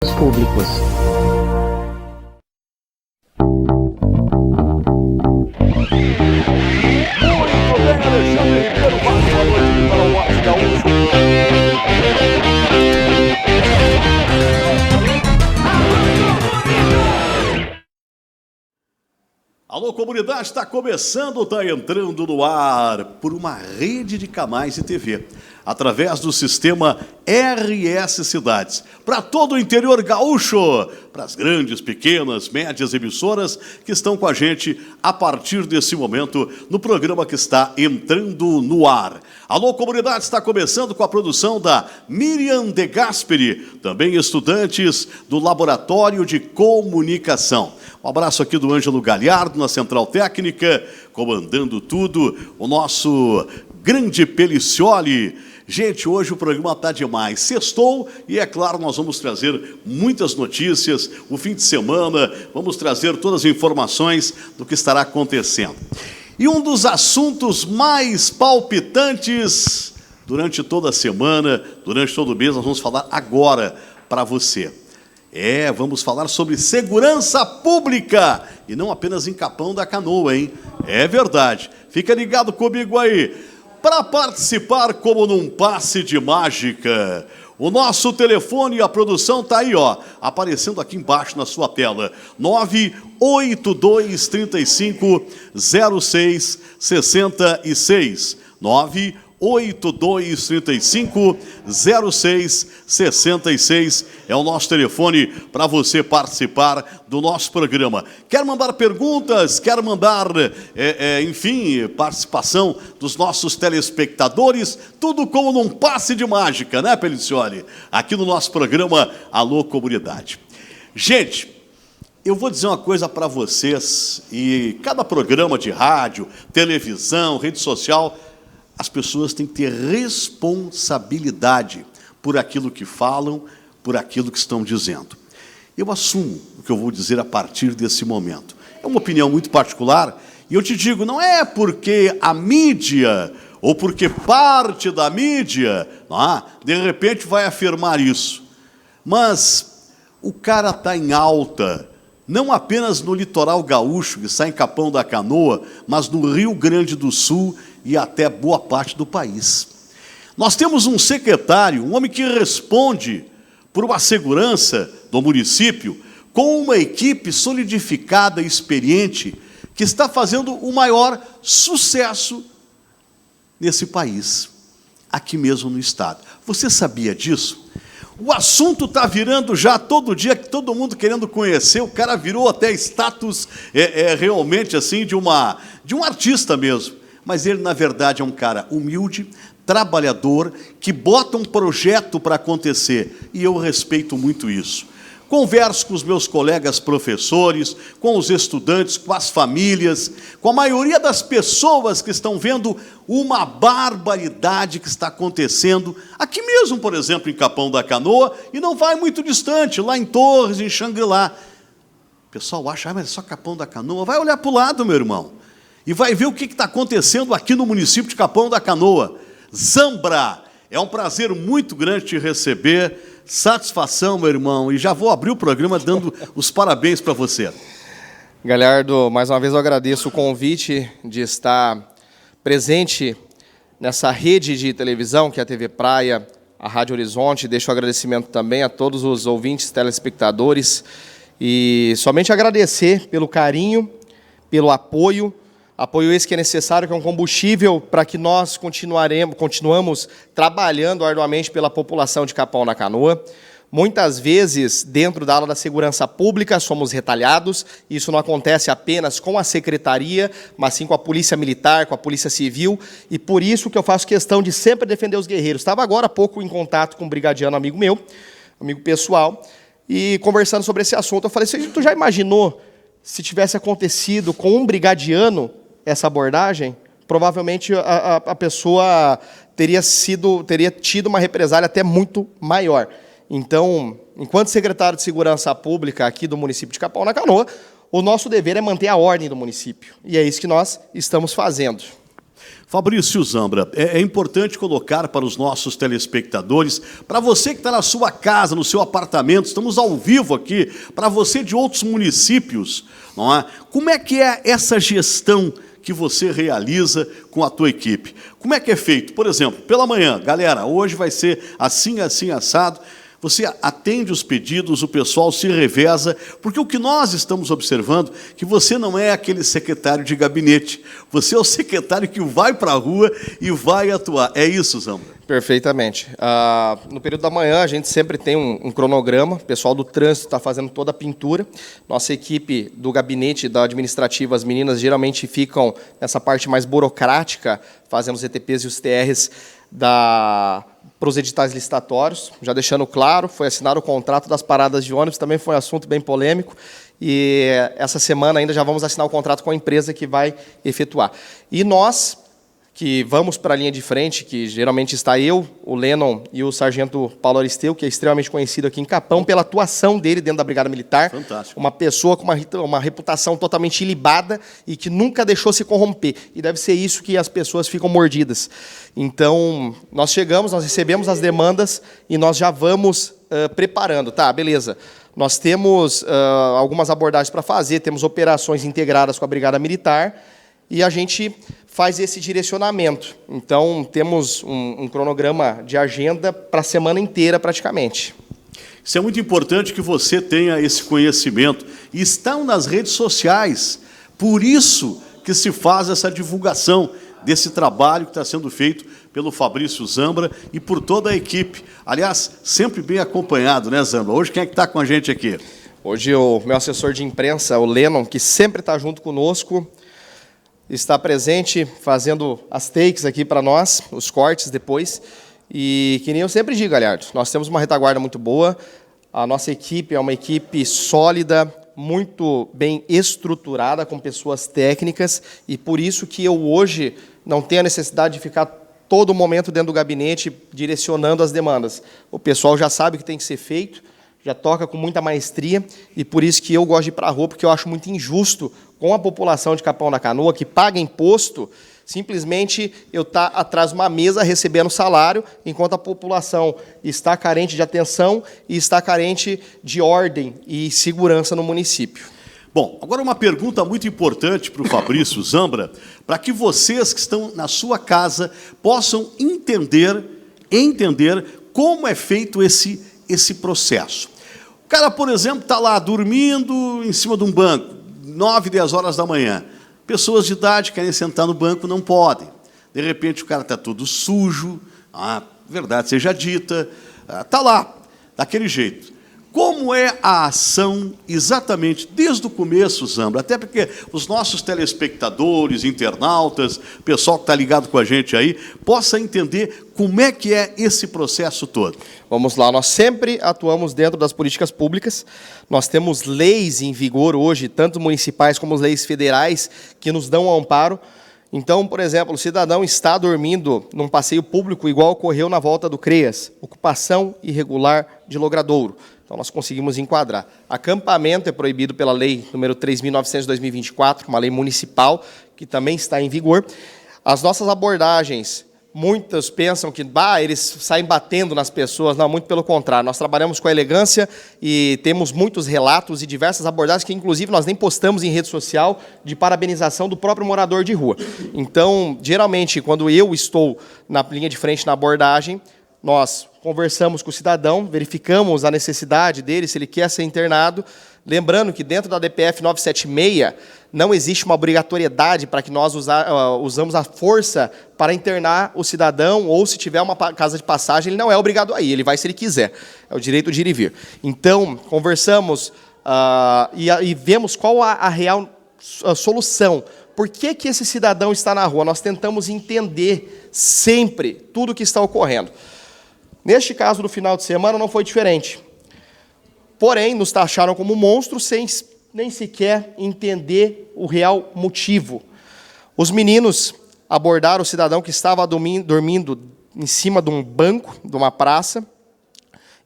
públicos. Muito bem, Alexandre Ribeiro, mais uma noite para o Watch Gaúcho. Alô, comunidade, está começando, está entrando no ar por uma rede de canais de TV, através do sistema RS Cidades, para todo o interior gaúcho, para as grandes, pequenas, médias emissoras que estão com a gente a partir desse momento no programa que está entrando no ar. Alô, comunidade, está começando com a produção da Miriam De Gasperi, também estudantes do Laboratório de Comunicação. Um abraço aqui do Ângelo Galhardo, na Central Técnica, comandando tudo, o nosso grande Pelicioli. Gente, hoje o programa está demais. Sextou e, é claro, nós vamos trazer muitas notícias, o fim de semana, vamos trazer todas as informações do que estará acontecendo. E um dos assuntos mais palpitantes durante toda a semana, durante todo o mês, nós vamos falar agora para você. Vamos falar sobre segurança pública, e não apenas em Capão da Canoa, hein? É verdade. Fica ligado comigo aí. Para participar como num passe de mágica, o nosso telefone e a produção está aí, ó, aparecendo aqui embaixo na sua tela. 98235-0666. 98235-0666 é o nosso telefone para você participar do nosso programa. Quer mandar perguntas, quer mandar, enfim, participação dos nossos telespectadores, tudo como num passe de mágica, né, Pelicioli? Aqui no nosso programa Alô Comunidade. Gente, eu vou dizer uma coisa para vocês, e cada programa de rádio, televisão, rede social, as pessoas têm que ter responsabilidade por aquilo que falam, por aquilo que estão dizendo. Eu assumo o que eu vou dizer a partir desse momento. É uma opinião muito particular, e eu te digo, não é porque a mídia, ou porque parte da mídia, de repente vai afirmar isso. Mas o cara está em alta, não apenas no litoral gaúcho, que está em Capão da Canoa, mas no Rio Grande do Sul e até boa parte do país. Nós temos um secretário, um homem que responde por uma segurança do município, com uma equipe solidificada e experiente, que está fazendo o maior sucesso nesse país, aqui mesmo no estado. Você sabia disso? O assunto está virando já todo dia, que todo mundo querendo conhecer, o cara virou até status realmente assim de um artista mesmo. Mas ele, na verdade, é um cara humilde, trabalhador, que bota um projeto para acontecer, e eu respeito muito isso. Converso com os meus colegas professores, com os estudantes, com as famílias, com a maioria das pessoas que estão vendo uma barbaridade que está acontecendo, aqui mesmo, por exemplo, em Capão da Canoa, e não vai muito distante, lá em Torres, em Xangri-Lá. O pessoal acha, mas é só Capão da Canoa. Vai olhar para o lado, meu irmão, e vai ver o que está acontecendo aqui no município de Capão da Canoa. Zambra, é um prazer muito grande te receber, satisfação, meu irmão, e já vou abrir o programa dando os parabéns para você. Galhardo, mais uma vez eu agradeço o convite de estar presente nessa rede de televisão, que é a TV Praia, a Rádio Horizonte. Deixo o agradecimento também a todos os ouvintes, telespectadores, e somente agradecer pelo carinho, pelo apoio esse que é necessário, que é um combustível para que nós continuamos trabalhando arduamente pela população de Capão da Canoa. Muitas vezes, dentro da ala da segurança pública, somos retalhados. Isso não acontece apenas com a secretaria, mas sim com a polícia militar, com a polícia civil, e por isso que eu faço questão de sempre defender os guerreiros. Estava agora há pouco em contato com um brigadiano amigo meu, amigo pessoal, e conversando sobre esse assunto, eu falei, tu já imaginou se tivesse acontecido com um brigadiano essa abordagem? Provavelmente a pessoa teria tido uma represália até muito maior. Então, enquanto secretário de Segurança Pública aqui do município de Capão da Canoa, o nosso dever é manter a ordem do município. E é isso que nós estamos fazendo. Fabrício Zambra, é importante colocar para os nossos telespectadores, para você que está na sua casa, no seu apartamento, estamos ao vivo aqui, para você de outros municípios, não é? Como é que é essa gestão que você realiza com a tua equipe? Como é que é feito? Por exemplo, pela manhã, galera, hoje vai ser assim, assim, assado. Você atende os pedidos, o pessoal se reveza, porque o que nós estamos observando é que você não é aquele secretário de gabinete, você é o secretário que vai para a rua e vai atuar. É isso, Zambra? Perfeitamente. No período da manhã, a gente sempre tem um cronograma, o pessoal do trânsito está fazendo toda a pintura, nossa equipe do gabinete, da administrativa, as meninas geralmente ficam nessa parte mais burocrática, fazendo os ETPs e os TRs para os editais licitatórios, já deixando claro, foi assinado o contrato das paradas de ônibus, também foi um assunto bem polêmico, e essa semana ainda já vamos assinar o contrato com a empresa que vai efetuar. E nós, que vamos para a linha de frente, que geralmente está eu, o Lennon e o sargento Paulo Aristeu, que é extremamente conhecido aqui em Capão, pela atuação dele dentro da Brigada Militar. Fantástico. Uma pessoa com uma reputação totalmente ilibada e que nunca deixou se corromper. E deve ser isso que as pessoas ficam mordidas. Então, nós recebemos as demandas e nós já vamos preparando. Tá, beleza. Nós temos algumas abordagens para fazer, temos operações integradas com a Brigada Militar, e a gente faz esse direcionamento. Então, temos um cronograma de agenda para a semana inteira, praticamente. Isso é muito importante que você tenha esse conhecimento. E estão nas redes sociais. Por isso que se faz essa divulgação desse trabalho que está sendo feito pelo Fabrício Zambra e por toda a equipe. Aliás, sempre bem acompanhado, né, Zambra? Hoje, quem é que está com a gente aqui? Hoje, o meu assessor de imprensa, o Lennon, que sempre está junto conosco, está presente, fazendo as takes aqui para nós, os cortes depois. E que nem eu sempre digo, Galhardo, nós temos uma retaguarda muito boa, a nossa equipe é uma equipe sólida, muito bem estruturada, com pessoas técnicas, e por isso que eu hoje não tenho a necessidade de ficar todo momento dentro do gabinete direcionando as demandas. O pessoal já sabe o que tem que ser feito, já toca com muita maestria, e por isso que eu gosto de ir para a rua, porque eu acho muito injusto com a população de Capão da Canoa, que paga imposto, simplesmente eu estar atrás de uma mesa recebendo salário, enquanto a população está carente de atenção e está carente de ordem e segurança no município. Bom, agora uma pergunta muito importante para o Fabrício Zambra, para que vocês que estão na sua casa possam entender como é feito esse processo. O cara, por exemplo, está lá dormindo em cima de um banco, 9, 10 horas da manhã. Pessoas de idade querem sentar no banco, não podem. De repente, o cara está todo sujo, a verdade seja dita, está lá, daquele jeito. Como é a ação exatamente desde o começo, Zambra? Até porque os nossos telespectadores, internautas, pessoal que está ligado com a gente aí, possa entender como é que é esse processo todo. Vamos lá, nós sempre atuamos dentro das políticas públicas, nós temos leis em vigor hoje, tanto municipais como as leis federais, que nos dão um amparo. Então, por exemplo, o cidadão está dormindo num passeio público, igual ocorreu na volta do CREAS, ocupação irregular de logradouro. Então, nós conseguimos enquadrar. Acampamento é proibido pela lei número 3.900 de 2024, uma lei municipal, que também está em vigor. As nossas abordagens, muitos pensam que eles saem batendo nas pessoas. Não, muito pelo contrário. Nós trabalhamos com a elegância e temos muitos relatos e diversas abordagens que, inclusive, nós nem postamos em rede social de parabenização do próprio morador de rua. Então, geralmente, quando eu estou na linha de frente na abordagem, nós conversamos com o cidadão, verificamos a necessidade dele, se ele quer ser internado. Lembrando que dentro da DPF 976 não existe uma obrigatoriedade para que nós usamos a força para internar o cidadão, ou se tiver uma casa de passagem, ele não é obrigado a ir, ele vai se ele quiser. É o direito de ir e vir. Então, conversamos e vemos qual a real solução. Por que esse cidadão está na rua? Nós tentamos entender sempre tudo o que está ocorrendo. Neste caso, no final de semana, não foi diferente. Porém, nos taxaram como monstros sem nem sequer entender o real motivo. Os meninos abordaram o cidadão que estava dormindo em cima de um banco, de uma praça,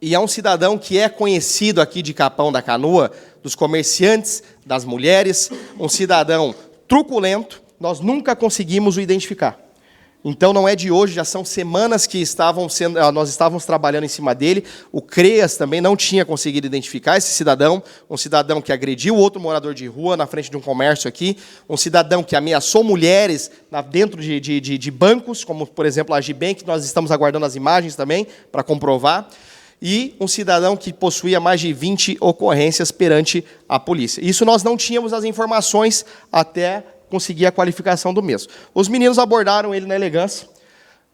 e é um cidadão que é conhecido aqui de Capão da Canoa, dos comerciantes, das mulheres, um cidadão truculento, nós nunca conseguimos o identificar. Então, não é de hoje, já são semanas que nós estávamos trabalhando em cima dele. O CREAS também não tinha conseguido identificar esse cidadão, um cidadão que agrediu outro morador de rua na frente de um comércio aqui, um cidadão que ameaçou mulheres dentro de bancos, como, por exemplo, a Agibank, que nós estamos aguardando as imagens também para comprovar, e um cidadão que possuía mais de 20 ocorrências perante a polícia. Isso nós não tínhamos as informações até conseguir a qualificação do mesmo. Os meninos abordaram ele na elegância,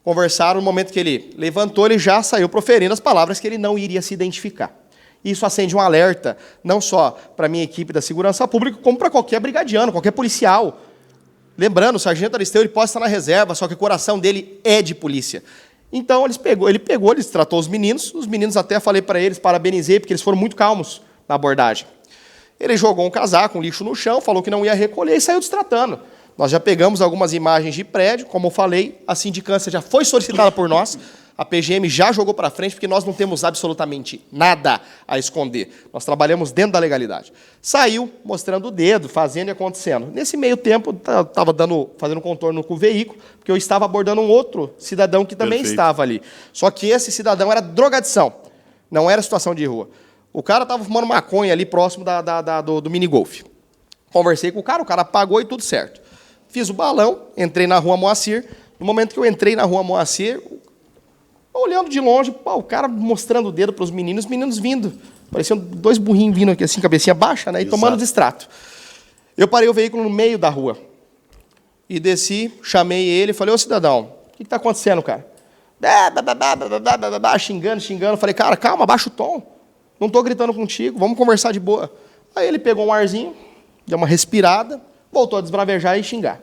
conversaram, no momento que ele levantou, ele já saiu proferindo as palavras que ele não iria se identificar. Isso acende um alerta, não só para a minha equipe da segurança pública, como para qualquer brigadiano, qualquer policial. Lembrando, o sargento Aristeu ele pode estar na reserva, só que o coração dele é de polícia. Então, ele tratou os meninos até falei para eles, parabenizei, porque eles foram muito calmos na abordagem. Ele jogou um casaco, um lixo no chão, falou que não ia recolher e saiu destratando. Nós já pegamos algumas imagens de prédio, como eu falei, a sindicância já foi solicitada por nós, a PGM já jogou para frente, porque nós não temos absolutamente nada a esconder. Nós trabalhamos dentro da legalidade. Saiu mostrando o dedo, fazendo e acontecendo. Nesse meio tempo, estava fazendo contorno com o veículo, porque eu estava abordando um outro cidadão que também estava ali. Só que esse cidadão era drogadição, não era situação de rua. O cara estava fumando maconha ali próximo do minigolf. Conversei com o cara pagou e tudo certo. Fiz o balão, entrei na rua Moacir. No momento que eu entrei na rua Moacir, olhando de longe, o cara mostrando o dedo para os meninos vindo. Pareciam dois burrinhos vindo aqui, assim, cabecinha baixa, né, e tomando distrato. Eu parei o veículo no meio da rua. E desci, chamei ele, falei, ô cidadão, o que está acontecendo, cara? Xingando. Falei, cara, calma, abaixa o tom. Não estou gritando contigo, vamos conversar de boa. Aí ele pegou um arzinho, deu uma respirada, voltou a desbravejar e xingar.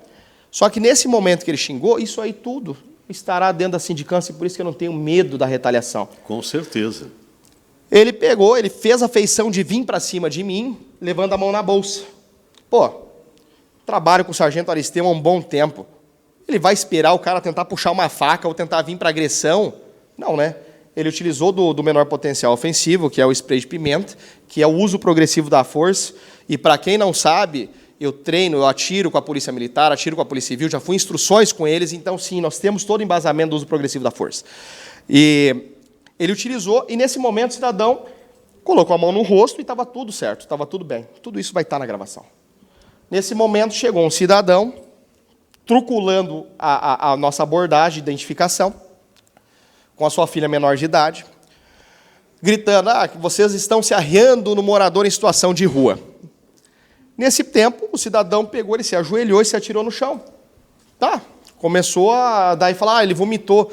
Só que nesse momento que ele xingou, isso aí tudo estará dentro da sindicância, e por isso que eu não tenho medo da retaliação. Com certeza. Ele fez a feição de vir para cima de mim, levando a mão na bolsa. Trabalho com o sargento Aristeu há um bom tempo. Ele vai esperar o cara tentar puxar uma faca ou tentar vir para agressão? Não, né? Ele utilizou do menor potencial ofensivo, que é o spray de pimenta, que é o uso progressivo da força. E, para quem não sabe, eu atiro com a Polícia Militar, atiro com a Polícia Civil, já fui em instruções com eles, então, sim, nós temos todo o embasamento do uso progressivo da força. E ele utilizou, e nesse momento o cidadão colocou a mão no rosto e estava tudo certo, estava tudo bem. Tudo isso vai estar na gravação. Nesse momento chegou um cidadão, truculando a nossa abordagem de identificação, com a sua filha menor de idade, gritando, que vocês estão se arriando no morador em situação de rua. Nesse tempo, o cidadão pegou, ele se ajoelhou e se atirou no chão. Começou a daí falar, ele vomitou.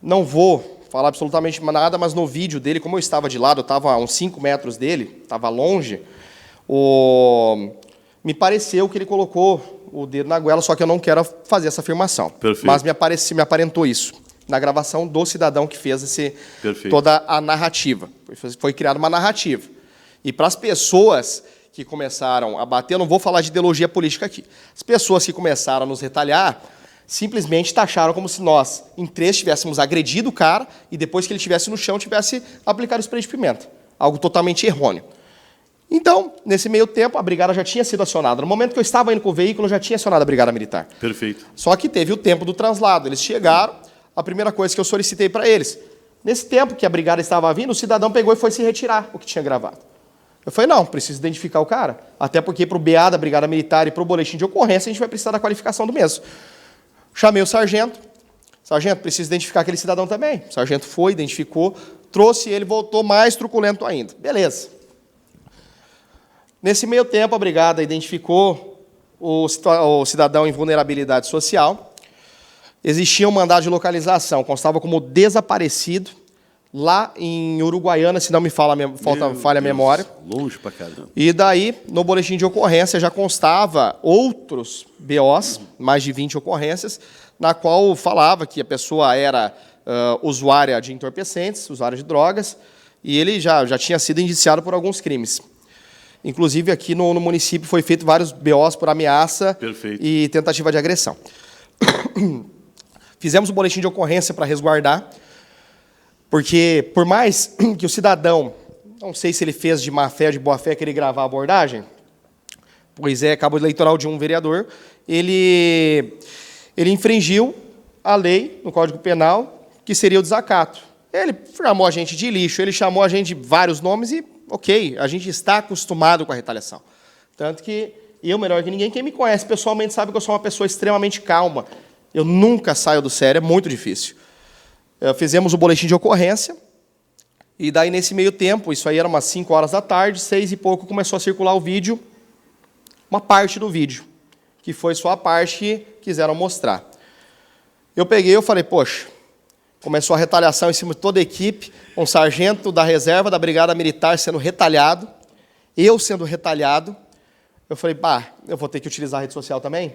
Não vou falar absolutamente nada, mas no vídeo dele, como eu estava de lado, eu estava a uns 5 metros dele, estava longe, me pareceu que ele colocou o dedo na goela, só que eu não quero fazer essa afirmação. Perfeito. Mas me aparentou isso. Na gravação do cidadão que fez toda a narrativa. Foi criada uma narrativa. E para as pessoas que começaram a bater, eu não vou falar de ideologia política aqui, as pessoas que começaram a nos retalhar, simplesmente taxaram como se nós, em 3, tivéssemos agredido o cara e depois que ele estivesse no chão, tivesse aplicado spray de pimenta. Algo totalmente errôneo. Então, nesse meio tempo, a brigada já tinha sido acionada. No momento que eu estava indo com o veículo, eu já tinha acionado a brigada militar. Perfeito. Só que teve o tempo do translado. Eles chegaram, a primeira coisa que eu solicitei para eles, nesse tempo que a brigada estava vindo, o cidadão pegou e foi se retirar o que tinha gravado. Eu falei, não, preciso identificar o cara, até porque para o BA da Brigada Militar e para o boletim de ocorrência, a gente vai precisar da qualificação do mesmo. Chamei o sargento, preciso identificar aquele cidadão também. O sargento foi, identificou, trouxe ele, voltou mais truculento ainda. Beleza. Nesse meio tempo, a brigada identificou o cidadão em vulnerabilidade social. Existia um mandado de localização, constava como desaparecido, lá em Uruguaiana, se não me falha a memória. Longe pra caramba. E daí, no boletim de ocorrência, já constava outros BOs, mais de 20 ocorrências, na qual falava que a pessoa era usuária de entorpecentes, usuária de drogas, e ele já tinha sido indiciado por alguns crimes. Inclusive, aqui no município foi feito vários BOs por ameaça. Perfeito. E tentativa de agressão. Fizemos o boletim de ocorrência para resguardar, porque, por mais que o cidadão, não sei se ele fez de má fé ou de boa fé, querer gravar a abordagem, pois cabo eleitoral de um vereador, ele infringiu a lei, no Código Penal, que seria o desacato. Ele chamou a gente de lixo, ele chamou a gente de vários nomes e, ok, a gente está acostumado com a retaliação. Tanto que eu, melhor que ninguém, quem me conhece pessoalmente sabe que eu sou uma pessoa extremamente calma. Eu nunca saio do sério, é muito difícil. Fizemos o boletim de ocorrência, e daí, nesse meio tempo, isso aí era umas 5 horas da tarde, 6 e pouco, começou a circular o vídeo, uma parte do vídeo, que foi só a parte que quiseram mostrar. Eu peguei e falei, poxa, começou a retaliação em cima de toda a equipe, um sargento da reserva da Brigada Militar sendo retalhado, eu sendo retalhado. Eu falei, eu vou ter que utilizar a rede social também?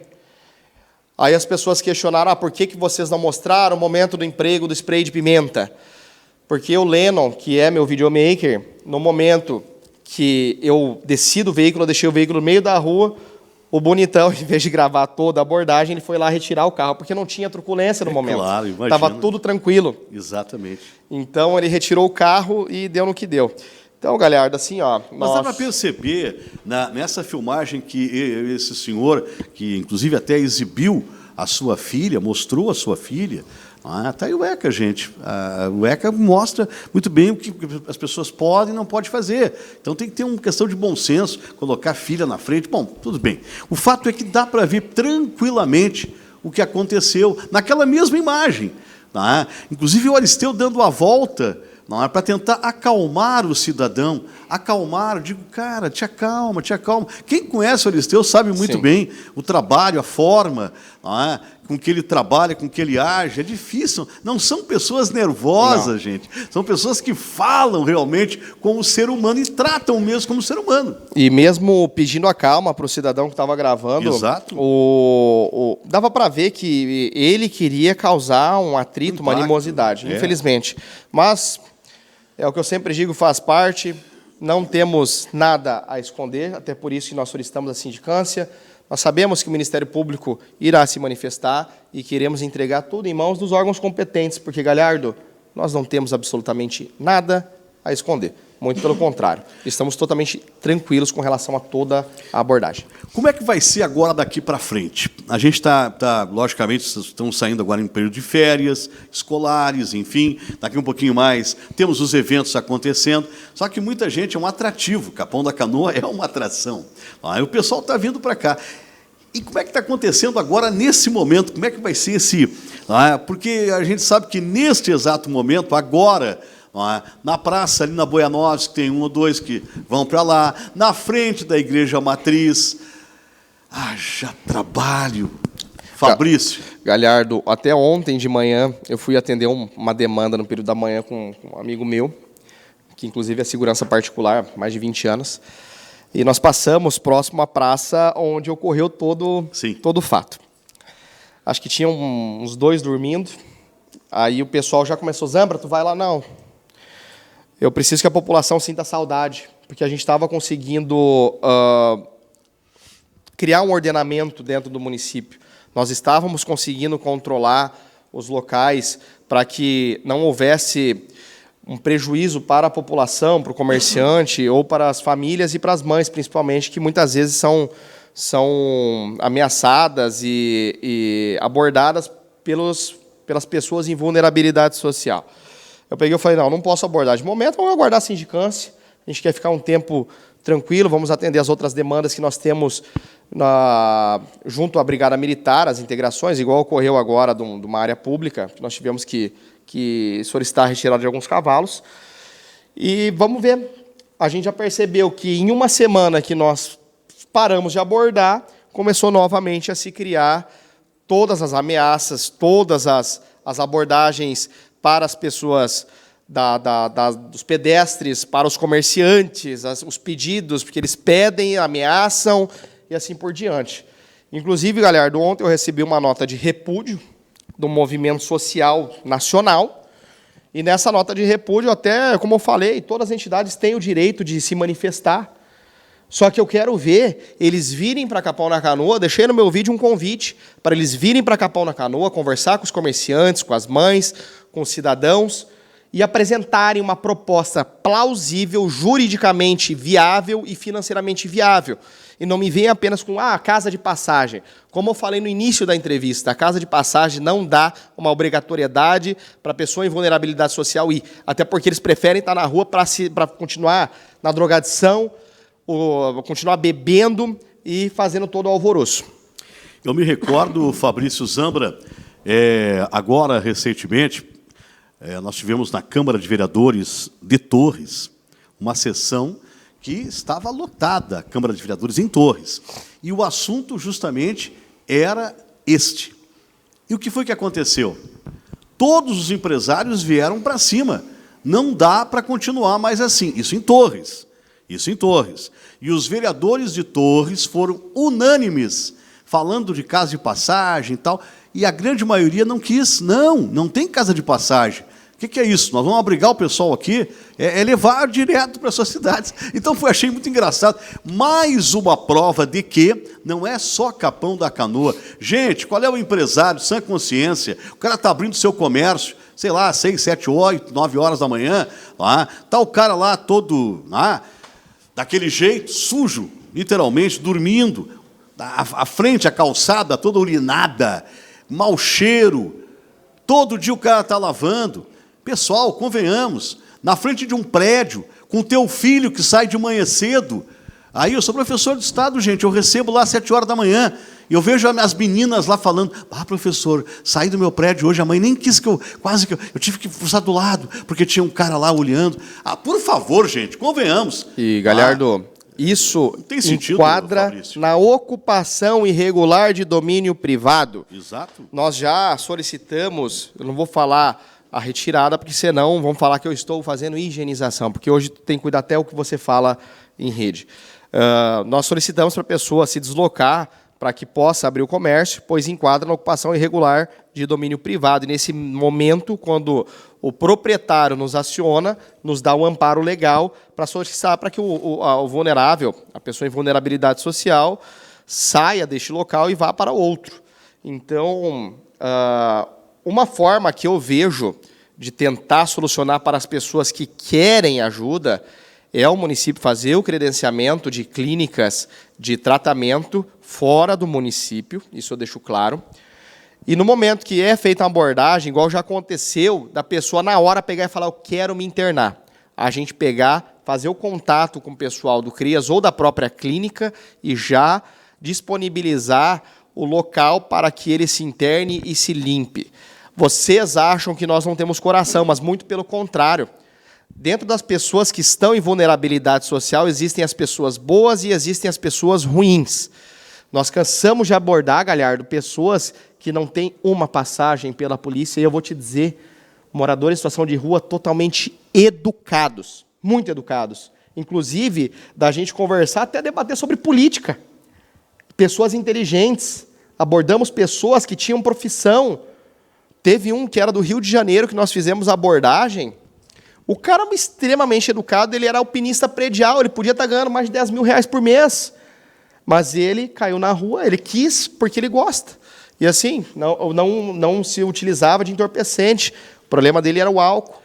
Aí as pessoas questionaram, por que vocês não mostraram o momento do emprego do spray de pimenta? Porque o Lennon, que é meu videomaker, no momento que eu desci do veículo, eu deixei o veículo no meio da rua, o bonitão, em vez de gravar toda a abordagem, ele foi lá retirar o carro, porque não tinha truculência no momento. Claro, imagina. Estava tudo tranquilo. Exatamente. Então, ele retirou o carro e deu no que deu. Então, Galhardo, assim, ó... Mas dá para perceber, nessa filmagem, que esse senhor, que inclusive até exibiu a sua filha, mostrou a sua filha, tá aí o ECA, gente. O ECA mostra muito bem o que as pessoas podem e não podem fazer. Então tem que ter uma questão de bom senso, colocar a filha na frente. Bom, tudo bem. O fato é que dá para ver tranquilamente o que aconteceu naquela mesma imagem. Inclusive o Aristeu dando a volta para tentar acalmar o cidadão. Acalmar, eu digo, cara, te acalma, te acalma. Quem conhece o Aristeu sabe muito bem o trabalho, a forma com que ele trabalha, com que ele age. É difícil. Não são pessoas nervosas, gente. São pessoas que falam realmente como ser humano e tratam mesmo como ser humano. E mesmo pedindo a calma para o cidadão que estava gravando, exato, dava para ver que ele queria causar um atrito, uma animosidade, infelizmente. Mas é o que eu sempre digo, faz parte. Não temos nada a esconder, até por isso que nós solicitamos a sindicância. Nós sabemos que o Ministério Público irá se manifestar e queremos entregar tudo em mãos dos órgãos competentes, porque, Galhardo, nós não temos absolutamente nada a esconder. Muito pelo contrário. Estamos totalmente tranquilos com relação a toda a abordagem. Como é que vai ser agora daqui para frente? A gente logicamente, estamos saindo agora em período de férias, escolares, enfim, daqui um pouquinho mais temos os eventos acontecendo, só que muita gente é um atrativo, Capão da Canoa é uma atração. O pessoal está vindo para cá. E como é que está acontecendo agora, nesse momento? Como é que vai ser esse... Porque a gente sabe que neste exato momento, agora... na praça, ali na Boianovski, tem 1 ou 2 que vão para lá, na frente da Igreja Matriz. Já trabalho. Fabrício. Galhardo, até ontem de manhã, eu fui atender uma demanda no período da manhã com um amigo meu, que inclusive é segurança particular, mais de 20 anos, e nós passamos próximo à praça onde ocorreu todo o fato. Acho que tinha uns 2 dormindo, aí o pessoal já começou, Zambra, tu vai lá? Não. Eu preciso que a população sinta saudade, porque a gente estava conseguindo criar um ordenamento dentro do município. Nós estávamos conseguindo controlar os locais para que não houvesse um prejuízo para a população, para o comerciante, ou para as famílias e para as mães, principalmente, que muitas vezes são ameaçadas e abordadas pelas pessoas em vulnerabilidade social. Eu peguei e falei, não posso abordar de momento, vamos aguardar a sindicância, a gente quer ficar um tempo tranquilo, vamos atender as outras demandas que nós temos junto à Brigada Militar, as integrações, igual ocorreu agora de uma área pública, que nós tivemos que solicitar a retirada de alguns cavalos. E vamos ver, a gente já percebeu que em uma semana que nós paramos de abordar, começou novamente a se criar todas as ameaças, todas as abordagens para as pessoas, dos pedestres, para os comerciantes, os pedidos, porque eles pedem, ameaçam e assim por diante. Inclusive, Galhardo, ontem eu recebi uma nota de repúdio do movimento social nacional, e nessa nota de repúdio, até, como eu falei, todas as entidades têm o direito de se manifestar, só que eu quero ver eles virem para Capão da Canoa, deixei no meu vídeo um convite para eles virem para Capão da Canoa, conversar com os comerciantes, com as mães, com os cidadãos, e apresentarem uma proposta plausível, juridicamente viável e financeiramente viável. E não me venha apenas com casa de passagem. Como eu falei no início da entrevista, a casa de passagem não dá uma obrigatoriedade para a pessoa em vulnerabilidade social ir. Até porque eles preferem estar na rua para continuar na drogadição, ou continuar bebendo e fazendo todo o alvoroço. Eu me recordo, Fabrício Zambra, agora, recentemente, nós tivemos na Câmara de Vereadores de Torres uma sessão que estava lotada, a Câmara de Vereadores em Torres. E o assunto, justamente, era este. E o que foi que aconteceu? Todos os empresários vieram para cima. Não dá para continuar mais assim. Isso em Torres. Isso em Torres. E os vereadores de Torres foram unânimes, falando de casa de passagem e tal, e a grande maioria não quis. Não tem casa de passagem. O que é isso? Nós vamos obrigar o pessoal aqui levar direto para as suas cidades. Então, achei muito engraçado. Mais uma prova de que não é só Capão da Canoa. Gente, qual é o empresário, sã consciência? O cara está abrindo seu comércio, sei lá, 6, 7, 8, 9 horas da manhã. Está o cara lá todo daquele jeito, sujo, literalmente, dormindo. A frente, a calçada toda urinada, mau cheiro. Todo dia o cara está lavando. Pessoal, convenhamos, na frente de um prédio, com teu filho que sai de manhã cedo. Aí eu sou professor de Estado, gente, eu recebo lá às 7 horas da manhã, e eu vejo as meninas lá falando, professor, saí do meu prédio hoje, a mãe nem quis eu tive que cruzar do lado, porque tinha um cara lá olhando. Por favor, gente, convenhamos. E, Galhardo, isso enquadra na ocupação irregular de domínio privado. Exato. Nós já solicitamos, eu não vou falar a retirada, porque senão vão falar que eu estou fazendo higienização, porque hoje tem que cuidar até o que você fala em rede. Nós solicitamos para a pessoa se deslocar para que possa abrir o comércio, pois enquadra na ocupação irregular de domínio privado. E nesse momento, quando o proprietário nos aciona, nos dá um amparo legal para solicitar para que o vulnerável, a pessoa em vulnerabilidade social, saia deste local e vá para outro. Então, uma forma que eu vejo de tentar solucionar para as pessoas que querem ajuda é o município fazer o credenciamento de clínicas de tratamento fora do município, isso eu deixo claro. E no momento que é feita uma abordagem, igual já aconteceu, da pessoa na hora pegar e falar, eu quero me internar. A gente pegar, fazer o contato com o pessoal do CRIAS ou da própria clínica e já disponibilizar o local para que ele se interne e se limpe. Vocês acham que nós não temos coração, mas muito pelo contrário. Dentro das pessoas que estão em vulnerabilidade social, existem as pessoas boas e existem as pessoas ruins. Nós cansamos de abordar, Galhardo, pessoas que não têm uma passagem pela polícia, e eu vou te dizer, moradores em situação de rua totalmente educados, muito educados. Inclusive, da gente conversar, até debater sobre política. Pessoas inteligentes. Abordamos pessoas que tinham profissão. Teve um que era do Rio de Janeiro, que nós fizemos a abordagem. O cara extremamente educado, ele era alpinista predial, ele podia estar ganhando mais de 10 mil reais por mês. Mas ele caiu na rua, ele quis porque ele gosta. E assim, não se utilizava de entorpecente. O problema dele era o álcool.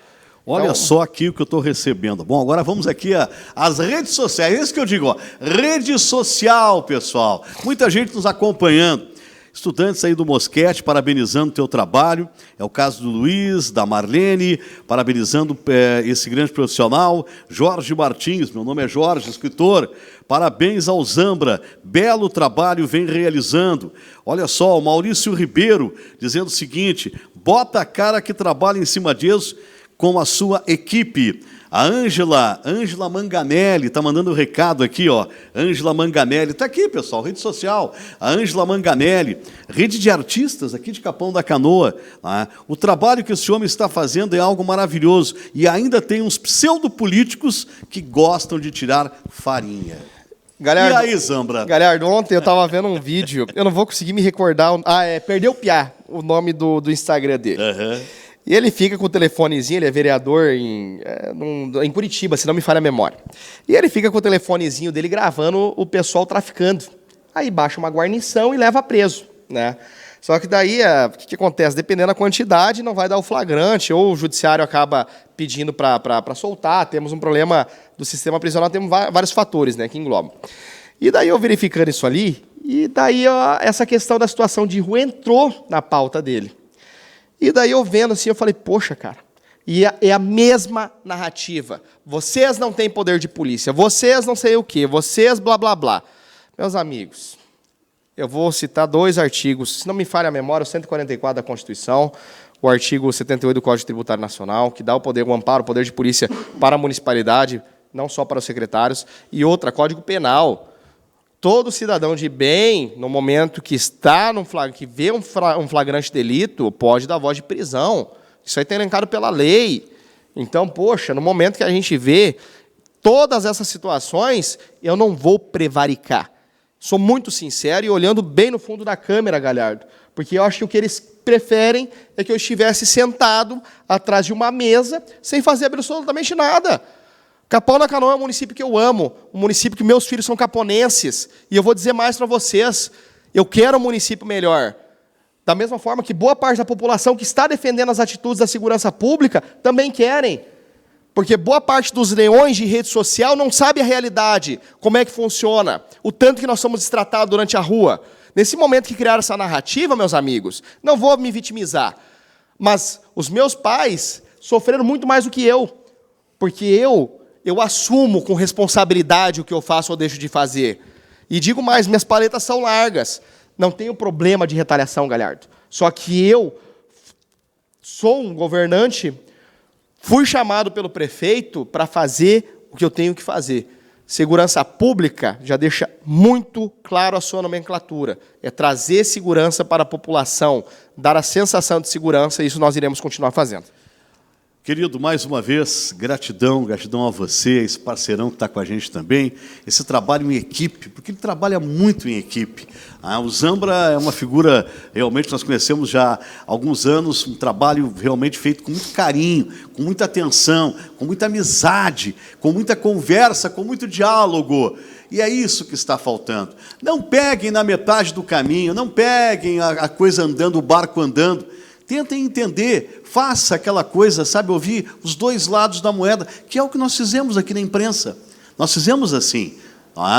Olha então, só aqui o que eu estou recebendo. Bom, agora vamos aqui às redes sociais. É isso que eu digo, rede social, pessoal. Muita gente nos acompanhando. Estudantes aí do Mosquete, parabenizando o teu trabalho. É o caso do Luiz, da Marlene, parabenizando esse grande profissional. Jorge Martins, meu nome é Jorge, escritor. Parabéns ao Zambra, belo trabalho vem realizando. Olha só, o Maurício Ribeiro dizendo o seguinte, bota a cara que trabalha em cima disso com a sua equipe. A Ângela Manganelli está mandando um recado aqui, ó. Ângela Manganelli, está aqui, pessoal, rede social. A Ângela Manganelli, rede de artistas aqui de Capão da Canoa. O trabalho que esse homem está fazendo é algo maravilhoso. E ainda tem uns pseudopolíticos que gostam de tirar farinha. Galhardo, e aí, Zambra? Galhardo, ontem eu estava vendo um vídeo, eu não vou conseguir me recordar. Perdeu o Piá, o nome do Instagram dele. Uhum. E ele fica com o telefonezinho, ele é vereador em Curitiba, se não me falha a memória. E ele fica com o telefonezinho dele gravando o pessoal traficando. Aí baixa uma guarnição e leva preso, né? Só que daí, o que acontece? Dependendo da quantidade, não vai dar o flagrante, ou o judiciário acaba pedindo para soltar. Temos um problema do sistema prisional, temos vários fatores, né, que englobam. E daí eu verificando isso ali, e daí essa questão da situação de rua entrou na pauta dele. E daí eu vendo assim, eu falei, poxa, cara, e é a mesma narrativa. Vocês não têm poder de polícia, vocês não sei o quê, vocês blá, blá, blá. Meus amigos, eu vou citar 2 artigos, se não me falha a memória, o 144 da Constituição, o artigo 78 do Código Tributário Nacional, que dá o amparo, o poder de polícia para a municipalidade, não só para os secretários, e outra, Código Penal. Todo cidadão de bem, no momento que está que vê um flagrante delito, pode dar voz de prisão. Isso aí está elencado pela lei. Então, poxa, no momento que a gente vê todas essas situações, eu não vou prevaricar. Sou muito sincero e olhando bem no fundo da câmera, Galhardo, porque eu acho que o que eles preferem é que eu estivesse sentado atrás de uma mesa sem fazer absolutamente nada. Capão da Canoa é um município que eu amo, um município que meus filhos são caponenses, e eu vou dizer mais para vocês, eu quero um município melhor. Da mesma forma que boa parte da população que está defendendo as atitudes da segurança pública também querem. Porque boa parte dos leões de rede social não sabe a realidade, como é que funciona, o tanto que nós somos destratados durante a rua. Nesse momento que criaram essa narrativa, meus amigos, não vou me vitimizar, mas os meus pais sofreram muito mais do que eu, porque eu assumo com responsabilidade o que eu faço ou deixo de fazer. E digo mais, minhas paletas são largas. Não tenho problema de retaliação, Galhardo. Só que eu sou um governante, fui chamado pelo prefeito para fazer o que eu tenho que fazer. Segurança pública já deixa muito claro a sua nomenclatura. É trazer segurança para a população, dar a sensação de segurança, e isso nós iremos continuar fazendo. Querido, mais uma vez, gratidão a você, esse parceirão que está com a gente também, esse trabalho em equipe, porque ele trabalha muito em equipe. O Zambra é uma figura, realmente, nós conhecemos já há alguns anos, um trabalho realmente feito com muito carinho, com muita atenção, com muita amizade, com muita conversa, com muito diálogo. E é isso que está faltando. Não peguem na metade do caminho, não peguem a coisa andando, o barco andando. Tentem entender, faça aquela coisa, sabe, ouvir os 2 lados da moeda, que é o que nós fizemos aqui na imprensa. Nós fizemos assim.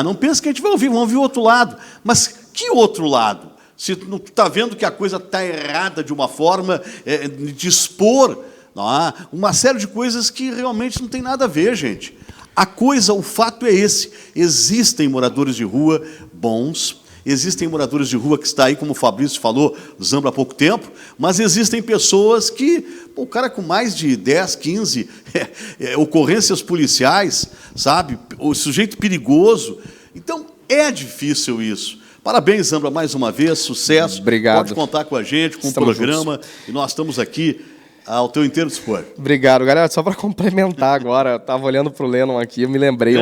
Não pense que a gente vai ouvir, vamos ouvir o outro lado. Mas que outro lado? Se tu está vendo que a coisa está errada de uma forma, de expor uma série de coisas que realmente não tem nada a ver, gente. O fato é esse. Existem moradores de rua bons, existem moradores de rua que está aí, como o Fabrício falou, Zambra há pouco tempo, mas existem pessoas que, o cara com mais de 10, 15 ocorrências policiais, sabe? O sujeito perigoso. Então, é difícil isso. Parabéns, Zambra, mais uma vez, sucesso. Obrigado. Pode contar com a gente, com o programa, juntos. E nós estamos aqui ao teu inteiro dispor. Obrigado, galera. Só para complementar agora, eu estava olhando para o Lennon aqui, eu me lembrei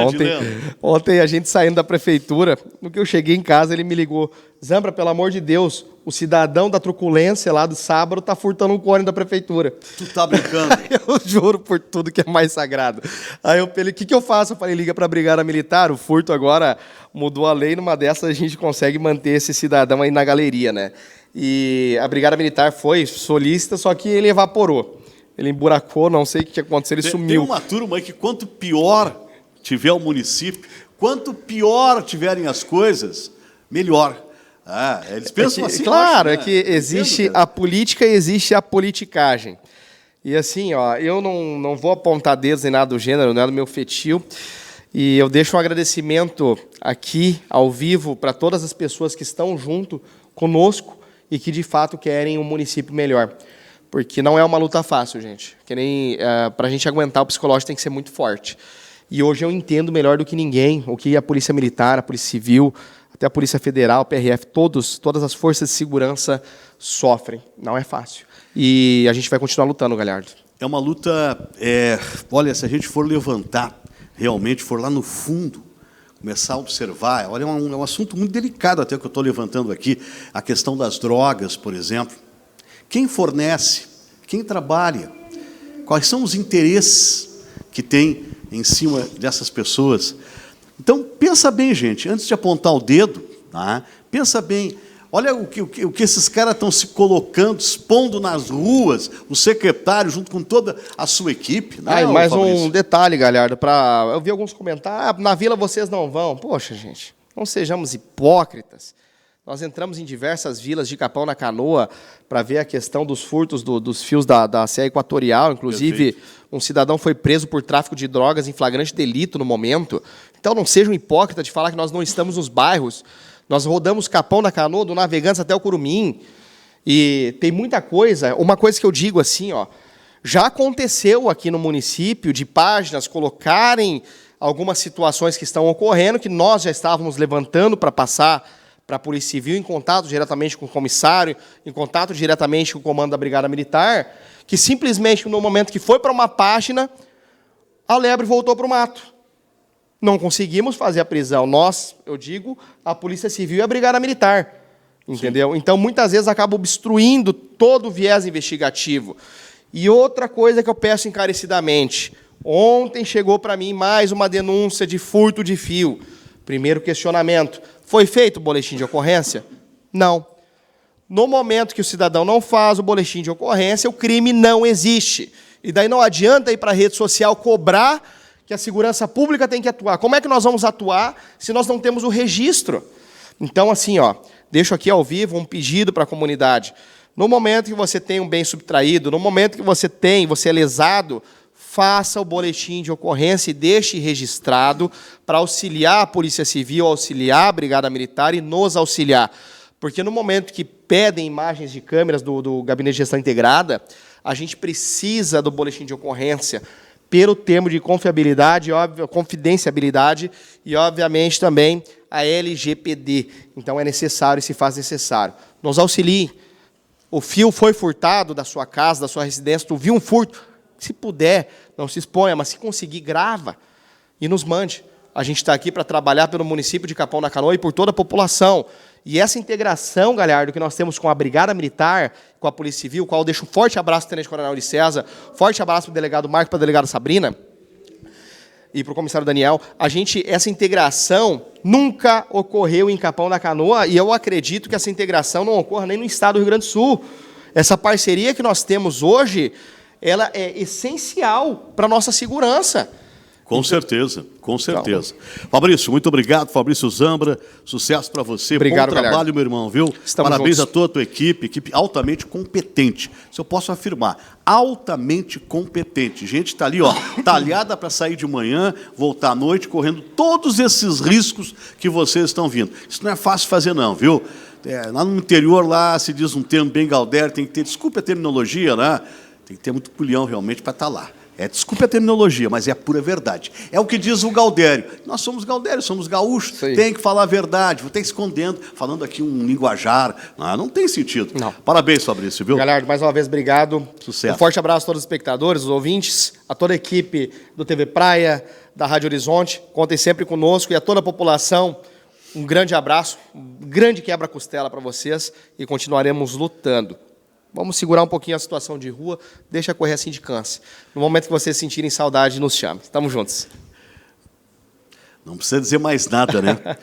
ontem a gente saindo da prefeitura, no que eu cheguei em casa, ele me ligou, Zambra, pelo amor de Deus, o cidadão da truculência lá do sábado está furtando um cone da prefeitura. Tu tá brincando? Eu juro por tudo que é mais sagrado. Aí eu falei, o que eu faço? Eu falei, liga para a Brigada Militar, o furto agora mudou a lei, numa dessas a gente consegue manter esse cidadão aí na galeria, né? E a Brigada Militar foi solícita, só que ele evaporou. Ele emburacou, não sei o que aconteceu, ele sumiu. Tem uma turma aí que quanto pior tiver o município, quanto pior tiverem as coisas, melhor. Eles pensam assim. Claro, acho, né? É que existe a política e existe a politicagem. E assim, eu não vou apontar dedos em nada do gênero, não é do meu feitio. E eu deixo um agradecimento aqui, ao vivo, para todas as pessoas que estão junto conosco e que, de fato, querem um município melhor. Porque não é uma luta fácil, gente. Que nem para a gente aguentar, o psicológico tem que ser muito forte. E hoje eu entendo melhor do que ninguém o que a Polícia Militar, a Polícia Civil, até a Polícia Federal, a PRF, todas as forças de segurança sofrem. Não é fácil. E a gente vai continuar lutando, Galhardo. É uma luta... olha, se a gente for levantar, realmente for lá no fundo, começar a observar, olha, é um assunto muito delicado até que eu estou levantando aqui, a questão das drogas, por exemplo. Quem fornece? Quem trabalha? Quais são os interesses que tem em cima dessas pessoas? Então, pensa bem, gente, antes de apontar o dedo, pensa bem, Olha o que esses caras estão se colocando, expondo nas ruas, o secretário junto com toda a sua equipe. Né, mais Fabrício? um detalhe, Galhardo, eu vi alguns comentários, na Vila vocês não vão. Poxa, gente, não sejamos hipócritas. Nós entramos em diversas vilas de Capão na Canoa para ver a questão dos furtos dos fios da CE Equatorial. Inclusive, um cidadão foi preso por tráfico de drogas em flagrante delito no momento. Então, não sejam hipócritas de falar que nós não estamos nos bairros. Nós rodamos Capão na Canoa, do Navegantes até o Curumim. E tem muita coisa. Uma coisa que eu digo assim, ó, já aconteceu aqui no município de páginas colocarem algumas situações que estão ocorrendo, que nós já estávamos levantando para passar para a Polícia Civil, em contato diretamente com o comissário, em contato diretamente com o comando da Brigada Militar, que simplesmente, no momento que foi para uma página, a lebre voltou para o mato. Não conseguimos fazer a prisão. Nós, eu digo, a Polícia Civil e a Brigada Militar. Entendeu? Sim. Então, muitas vezes, acaba obstruindo todo o viés investigativo. E outra coisa que eu peço encarecidamente. Ontem chegou para mim mais uma denúncia de furto de fio. Primeiro questionamento. Foi feito o boletim de ocorrência? Não. No momento que o cidadão não faz o boletim de ocorrência, o crime não existe. E daí não adianta ir para a rede social cobrar que a segurança pública tem que atuar. Como é que nós vamos atuar se nós não temos o registro? Então, assim, ó, deixo aqui ao vivo um pedido para a comunidade. No momento que você tem um bem subtraído, no momento que você é lesado, faça o boletim de ocorrência e deixe registrado para auxiliar a Polícia Civil, auxiliar a Brigada Militar e nos auxiliar. Porque no momento que pedem imagens de câmeras do Gabinete de Gestão Integrada, a gente precisa do boletim de ocorrência pelo termo de confidenciabilidade e, obviamente, também a LGPD. Então, é necessário e se faz necessário. Nos auxilie. O fio foi furtado da sua casa, da sua residência, tu viu um furto, se puder, não se exponha, mas se conseguir, grava e nos mande. A gente está aqui para trabalhar pelo município de Capão da Canoa e por toda a população. E essa integração, Galhardo, que nós temos com a Brigada Militar, com a Polícia Civil, qual eu deixo um forte abraço para o Tenente Coronel Uri César, forte abraço para o delegado Marco, para a delegada Sabrina e para o comissário Daniel. Essa integração nunca ocorreu em Capão da Canoa e eu acredito que essa integração não ocorra nem no estado do Rio Grande do Sul. Essa parceria que nós temos hoje, ela é essencial para a nossa segurança. Com certeza, com certeza. Então, Fabrício, muito obrigado. Fabrício Zambra, sucesso para você. Obrigado, bom trabalho, meu irmão, viu? Estamos Parabéns juntos. a toda a tua equipe altamente competente. Isso eu posso afirmar, altamente competente. Gente está ali, ó, talhada para sair de manhã, voltar à noite, correndo todos esses riscos que vocês estão vindo. Isso não é fácil fazer não, viu? Lá no interior, lá se diz um termo bem Galdério, tem que ter, desculpe a terminologia, né? Tem que ter muito pulhão realmente para estar lá. Desculpe a terminologia, mas é a pura verdade. É o que diz o Galdério. Nós somos Galdério, somos gaúchos, tem que falar a verdade, vou ter escondendo, falando aqui um linguajar. Não tem sentido. Não. Parabéns, Fabrício, viu? Galhardo, mais uma vez, obrigado. Sucesso. Um forte abraço a todos os espectadores, os ouvintes, a toda a equipe do TV Praia, da Rádio Horizonte. Contem sempre conosco e a toda a população. Um grande abraço, um grande quebra-costela para vocês e continuaremos lutando. Vamos segurar um pouquinho a situação de rua, deixa correr a sindicância. No momento que vocês sentirem saudade, nos chame. Estamos juntos. Não precisa dizer mais nada, né?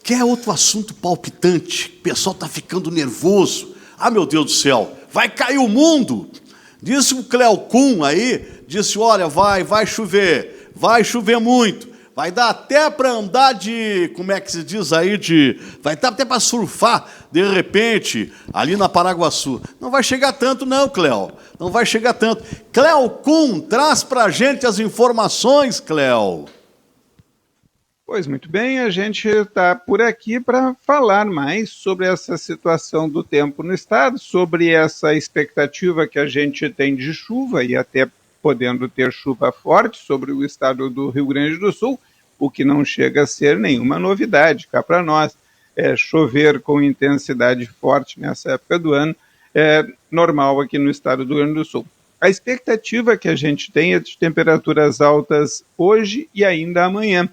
Quer outro assunto palpitante? O pessoal está ficando nervoso. Ah, meu Deus do céu, vai cair o mundo. Disse o Cleocum aí, disse, olha, vai chover muito. Vai dar até para andar de, como é que se diz aí, vai dar até para surfar, de repente, ali na Paraguaçu. Não vai chegar tanto não, Cleo. Não vai chegar tanto. Cleo Kuhn, traz para a gente as informações, Cleo. Pois muito bem, a gente está por aqui para falar mais sobre essa situação do tempo no estado, sobre essa expectativa que a gente tem de chuva e até podendo ter chuva forte sobre o estado do Rio Grande do Sul, o que não chega a ser nenhuma novidade cá para nós. Chover com intensidade forte nessa época do ano é normal aqui no estado do Rio Grande do Sul. A expectativa que a gente tem é de temperaturas altas hoje e ainda amanhã.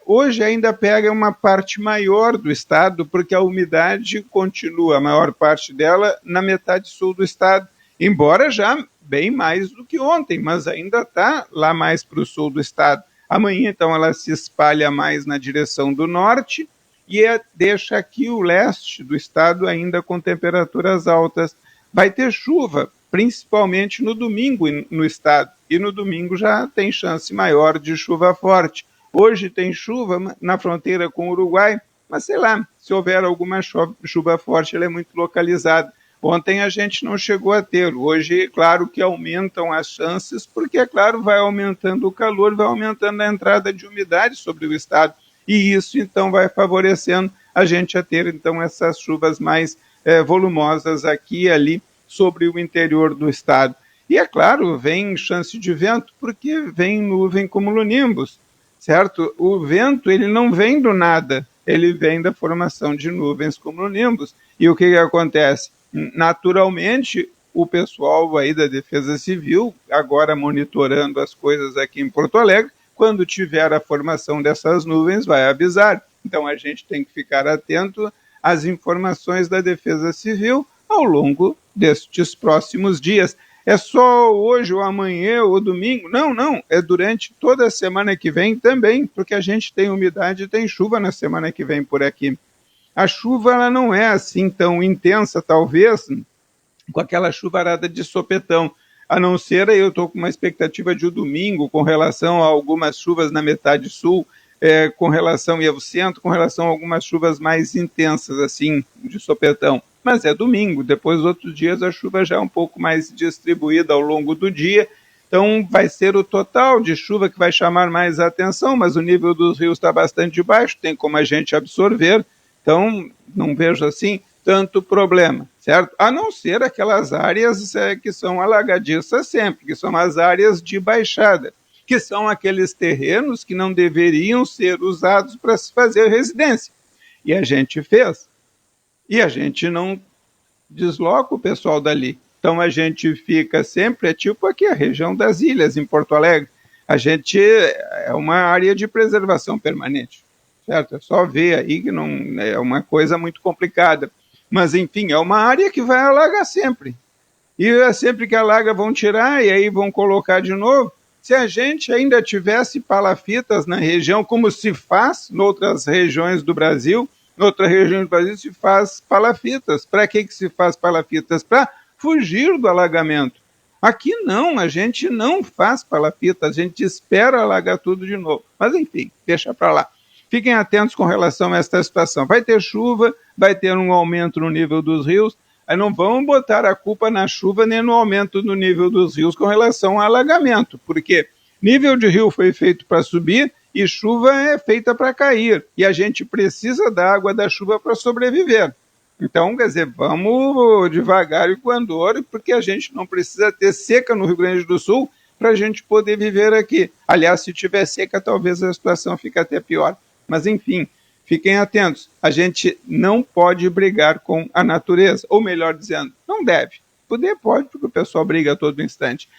Hoje ainda pega uma parte maior do estado, porque a umidade continua, a maior parte dela, na metade sul do estado, embora já bem mais do que ontem, mas ainda está lá mais para o sul do estado. Amanhã, então, ela se espalha mais na direção do norte e deixa aqui o leste do estado ainda com temperaturas altas. Vai ter chuva, principalmente no domingo no estado, e no domingo já tem chance maior de chuva forte. Hoje tem chuva na fronteira com o Uruguai, mas sei lá, se houver alguma chuva forte, ela é muito localizada. Ontem a gente não chegou a ter. Hoje, claro que aumentam as chances, porque, é claro, vai aumentando o calor, vai aumentando a entrada de umidade sobre o estado. E isso, então, vai favorecendo a gente a ter, então, essas chuvas mais volumosas aqui e ali sobre o interior do estado. E, é claro, vem chance de vento, porque vem nuvem cumulonimbus, certo? O vento, ele não vem do nada, ele vem da formação de nuvens cumulonimbus. E o que acontece? Naturalmente, o pessoal aí da Defesa Civil, agora monitorando as coisas aqui em Porto Alegre, quando tiver a formação dessas nuvens, vai avisar. Então, a gente tem que ficar atento às informações da Defesa Civil ao longo destes próximos dias. É só hoje ou amanhã ou domingo? Não, é durante toda a semana que vem também, porque a gente tem umidade e tem chuva na semana que vem por aqui. A chuva ela não é assim tão intensa, talvez, com aquela chuvarada de sopetão, a não ser, eu estou com uma expectativa de um domingo com relação a algumas chuvas na metade sul, com relação ao centro, com relação a algumas chuvas mais intensas, assim, de sopetão. Mas é domingo, depois outros dias a chuva já é um pouco mais distribuída ao longo do dia, então vai ser o total de chuva que vai chamar mais a atenção, mas o nível dos rios está bastante baixo, tem como a gente absorver, então não vejo assim tanto problema, certo? A não ser aquelas áreas que são alagadiças sempre, que são as áreas de baixada, que são aqueles terrenos que não deveriam ser usados para se fazer residência. E a gente fez. E a gente não desloca o pessoal dali. Então a gente fica sempre, tipo aqui a região das ilhas, em Porto Alegre. A gente é uma área de preservação permanente, certo? É só ver aí que não é uma coisa muito complicada. Mas, enfim, é uma área que vai alagar sempre. E sempre que alaga vão tirar e aí vão colocar de novo. Se a gente ainda tivesse palafitas na região, como se faz em outras regiões do Brasil, em outra região do Brasil se faz palafitas. Para que se faz palafitas? Para fugir do alagamento. Aqui não, a gente não faz palafitas, a gente espera alagar tudo de novo. Mas, enfim, deixa para lá. Fiquem atentos com relação a esta situação. Vai ter chuva, vai ter um aumento no nível dos rios, aí não vamos botar a culpa na chuva nem no aumento no nível dos rios com relação ao alagamento, porque nível de rio foi feito para subir e chuva é feita para cair, e a gente precisa da água da chuva para sobreviver. Então, quer dizer, vamos devagar e com andor, porque a gente não precisa ter seca no Rio Grande do Sul para a gente poder viver aqui. Aliás, se tiver seca, talvez a situação fique até pior. Mas, enfim, fiquem atentos. A gente não pode brigar com a natureza, ou melhor dizendo, não deve. Poder pode, porque o pessoal briga a todo instante.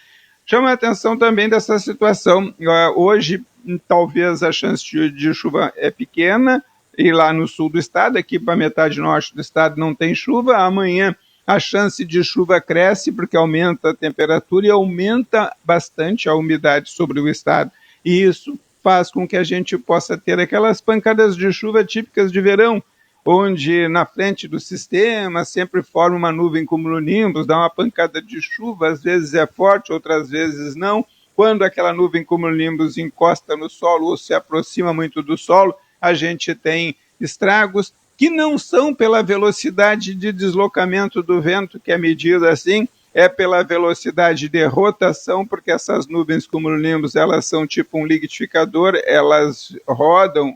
Chama a atenção também dessa situação. Hoje, talvez a chance de chuva é pequena, e lá no sul do estado, aqui para a metade norte do estado não tem chuva. Amanhã a chance de chuva cresce, porque aumenta a temperatura e aumenta bastante a umidade sobre o estado. E isso faz com que a gente possa ter aquelas pancadas de chuva típicas de verão, onde na frente do sistema sempre forma uma nuvem cumulonimbus, dá uma pancada de chuva, às vezes é forte, outras vezes não. Quando aquela nuvem cumulonimbus encosta no solo ou se aproxima muito do solo, a gente tem estragos que não são pela velocidade de deslocamento do vento, que é medida assim, é pela velocidade de rotação, porque essas nuvens cumulonimbus, elas são tipo um liquidificador, elas rodam,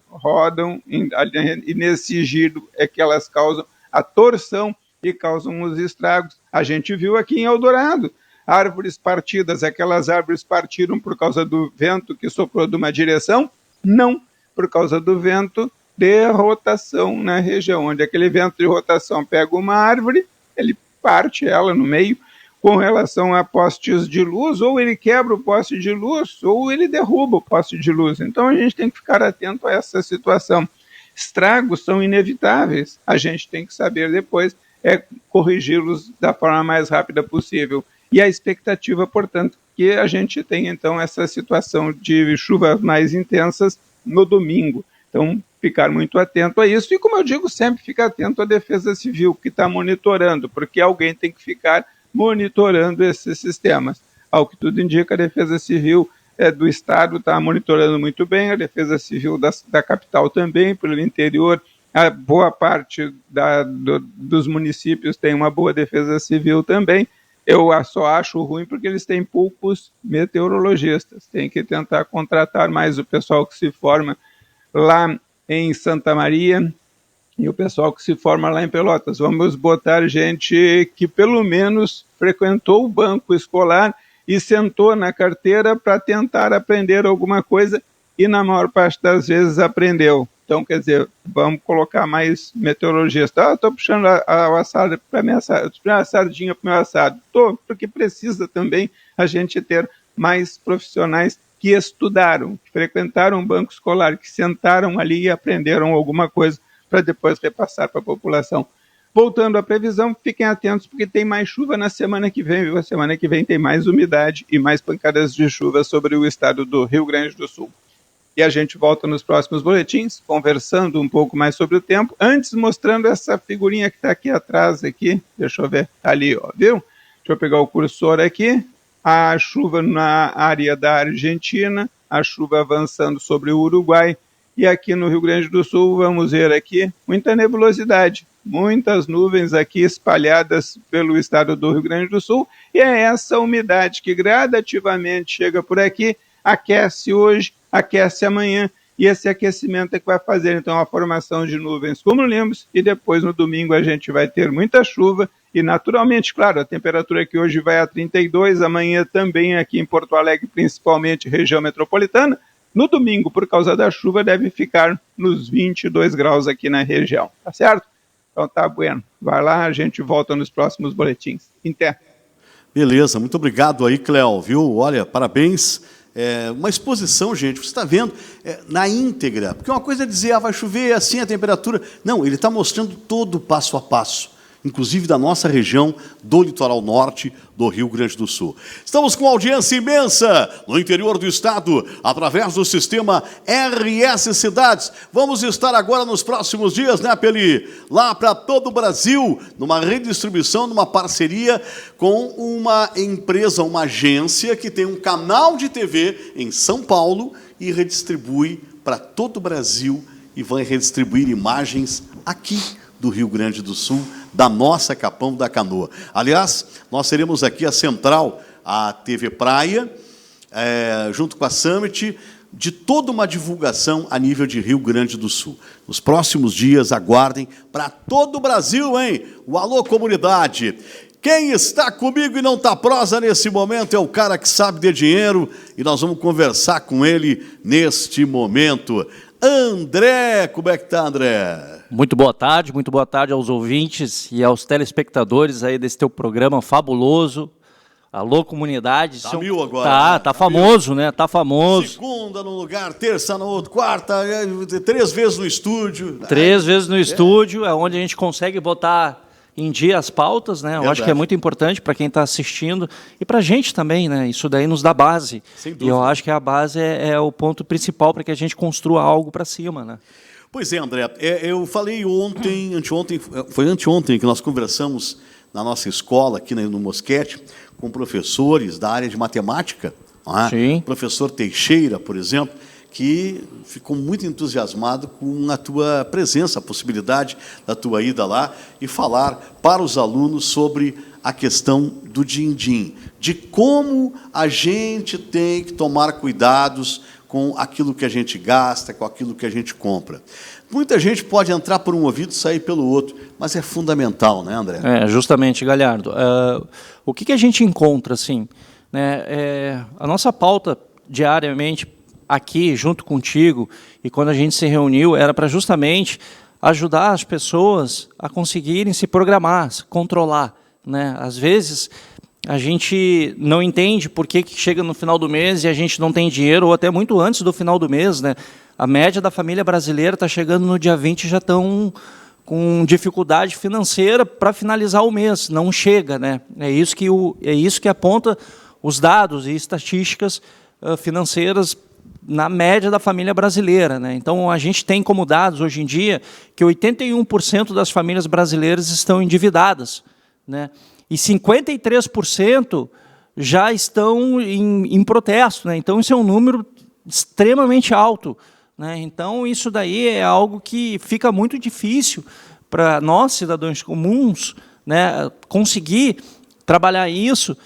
e nesse giro é que elas causam a torção e causam os estragos. A gente viu aqui em Eldorado, árvores partidas, aquelas árvores partiram por causa do vento que soprou de uma direção? Não, por causa do vento de rotação na região, onde aquele vento de rotação pega uma árvore, ele parte ela no meio. Com relação a postes de luz, ou ele quebra o poste de luz, ou ele derruba o poste de luz. Então a gente tem que ficar atento a essa situação. Estragos são inevitáveis, a gente tem que saber depois corrigi-los da forma mais rápida possível. E a expectativa, portanto, que a gente tenha então essa situação de chuvas mais intensas no domingo. Então, ficar muito atento a isso. E, como eu digo, sempre ficar atento à Defesa Civil, que está monitorando, porque alguém tem que ficar monitorando esses sistemas. Ao que tudo indica, a Defesa Civil do Estado está monitorando muito bem, a Defesa Civil da capital também, pelo interior, a boa parte dos municípios tem uma boa Defesa Civil também. Eu só acho ruim porque eles têm poucos meteorologistas. Tem que tentar contratar mais o pessoal que se forma lá em Santa Maria e o pessoal que se forma lá em Pelotas. Vamos botar gente que pelo menos frequentou o banco escolar e sentou na carteira para tentar aprender alguma coisa e na maior parte das vezes aprendeu. Então, quer dizer, vamos colocar mais meteorologistas. Estou puxando a assada para minha sardinha para o meu assado. Estou, porque precisa também a gente ter mais profissionais que estudaram, que frequentaram um banco escolar, que sentaram ali e aprenderam alguma coisa para depois repassar para a população. Voltando à previsão, fiquem atentos porque tem mais chuva na semana que vem, viu? A semana que vem tem mais umidade e mais pancadas de chuva sobre o estado do Rio Grande do Sul. E a gente volta nos próximos boletins, conversando um pouco mais sobre o tempo, antes mostrando essa figurinha que está aqui atrás, aqui, deixa eu ver, ali, ó, viu? Deixa eu pegar o cursor aqui, a chuva na área da Argentina, a chuva avançando sobre o Uruguai, e aqui no Rio Grande do Sul, vamos ver aqui, muita nebulosidade, muitas nuvens aqui espalhadas pelo estado do Rio Grande do Sul, e é essa umidade que gradativamente chega por aqui, aquece hoje, aquece amanhã, e esse aquecimento é que vai fazer, então, a formação de nuvens cumulonimbus, e depois no domingo a gente vai ter muita chuva, e naturalmente, claro, a temperatura aqui hoje vai a 32, amanhã também aqui em Porto Alegre, principalmente região metropolitana, no domingo, por causa da chuva, deve ficar nos 22 graus aqui na região, tá certo? Então tá bueno, vai lá, a gente volta nos próximos boletins. Até. Beleza, muito obrigado aí, Cléo, viu? Olha, parabéns. Uma exposição, gente, você está vendo na íntegra, porque uma coisa é dizer, vai chover, assim a temperatura. Não, ele está mostrando todo o passo a passo, inclusive da nossa região do litoral norte do Rio Grande do Sul. Estamos com audiência imensa no interior do estado, através do sistema RS Cidades. Vamos estar agora nos próximos dias, né, Peli? Lá para todo o Brasil, numa redistribuição, numa parceria com uma empresa, uma agência que tem um canal de TV em São Paulo e redistribui para todo o Brasil e vai redistribuir imagens aqui do Rio Grande do Sul, da nossa Capão da Canoa. Aliás, nós teremos aqui a central, a TV Praia, junto com a Summit, de toda uma divulgação a nível de Rio Grande do Sul. Nos próximos dias, aguardem para todo o Brasil, hein? O Alô Comunidade. Quem está comigo e não está prosa nesse momento é o cara que sabe de dinheiro e nós vamos conversar com ele neste momento. André, como é que tá, André? Muito boa tarde aos ouvintes e aos telespectadores aí desse teu programa fabuloso. Alô, comunidade. Tá mil agora. Tá famoso, né? Tá famoso. Segunda num lugar, terça no outro, quarta, 3 vezes no estúdio. 3 vezes no estúdio, é onde a gente consegue botar em dia as pautas, né? Eu acho que é muito importante para quem está assistindo e para a gente também, né? Isso daí nos dá base. Sem dúvida. E eu acho que a base é o ponto principal para que a gente construa algo para cima, né? Pois é, André, eu falei anteontem que nós conversamos na nossa escola, aqui no Mosquete, com professores da área de matemática, Sim. O professor Teixeira, por exemplo, que ficou muito entusiasmado com a tua presença, a possibilidade da tua ida lá e falar para os alunos sobre a questão do din-din, de como a gente tem que tomar cuidados com aquilo que a gente gasta, com aquilo que a gente compra. Muita gente pode entrar por um ouvido e sair pelo outro, mas é fundamental, né, André? Justamente, Galhardo. O que a gente encontra, assim, né, a nossa pauta diariamente aqui, junto contigo, e quando a gente se reuniu, era para justamente ajudar as pessoas a conseguirem se programar, se controlar, né? Às vezes, a gente não entende por que chega no final do mês e a gente não tem dinheiro, ou até muito antes do final do mês, né? A média da família brasileira está chegando no dia 20 e já estão com dificuldade financeira para finalizar o mês, não chega, né? É isso que aponta os dados e estatísticas financeiras na média da família brasileira, né? Então, a gente tem como dados, hoje em dia, que 81% das famílias brasileiras estão endividadas, né? E 53% já estão em protesto, né? Então, isso é um número extremamente alto, né? Então, isso daí é algo que fica muito difícil para nós, cidadãos comuns, né, conseguir trabalhar isso